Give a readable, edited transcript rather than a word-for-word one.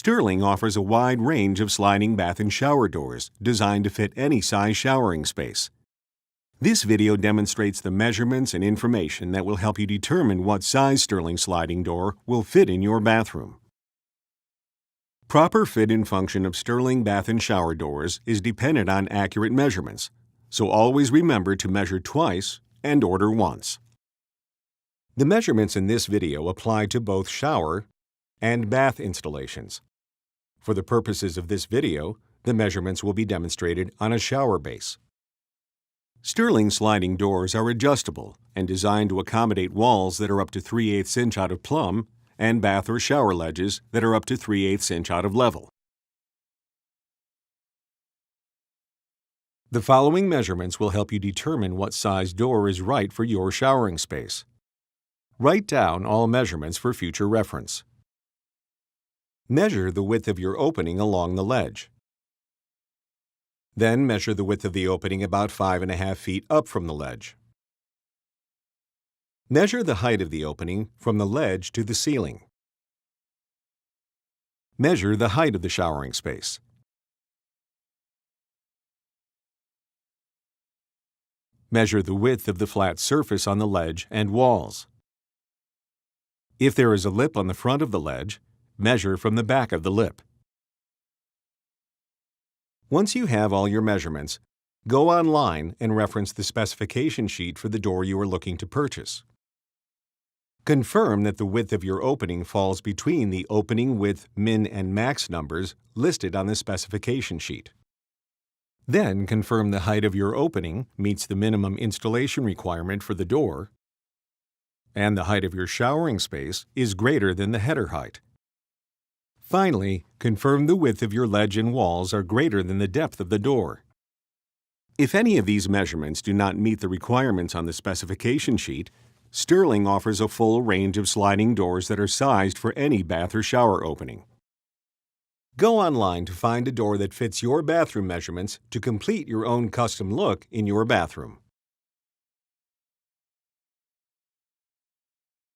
Sterling offers a wide range of sliding bath and shower doors designed to fit any size showering space. This video demonstrates the measurements and information that will help you determine what size Sterling sliding door will fit in your bathroom. Proper fit and function of Sterling bath and shower doors is dependent on accurate measurements, so always remember to measure twice and order once. The measurements in this video apply to both shower and bath installations. For the purposes of this video, the measurements will be demonstrated on a shower base. Sterling sliding doors are adjustable and designed to accommodate walls that are up to 3/8 inch out of plumb and bath or shower ledges that are up to 3/8 inch out of level. The following measurements will help you determine what size door is right for your showering space. Write down all measurements for future reference. Measure the width of your opening along the ledge. Then measure the width of the opening about 5.5 feet up from the ledge. Measure the height of the opening from the ledge to the ceiling. Measure the height of the showering space. Measure the width of the flat surface on the ledge and walls. If there is a lip on the front of the ledge, measure from the back of the lip. Once you have all your measurements, go online and reference the specification sheet for the door you are looking to purchase. Confirm that the width of your opening falls between the opening width min and max numbers listed on the specification sheet. Then confirm the height of your opening meets the minimum installation requirement for the door, and the height of your showering space is greater than the header height. Finally, confirm the width of your ledge and walls are greater than the depth of the door. If any of these measurements do not meet the requirements on the specification sheet, Sterling offers a full range of sliding doors that are sized for any bath or shower opening. Go online to find a door that fits your bathroom measurements to complete your own custom look in your bathroom.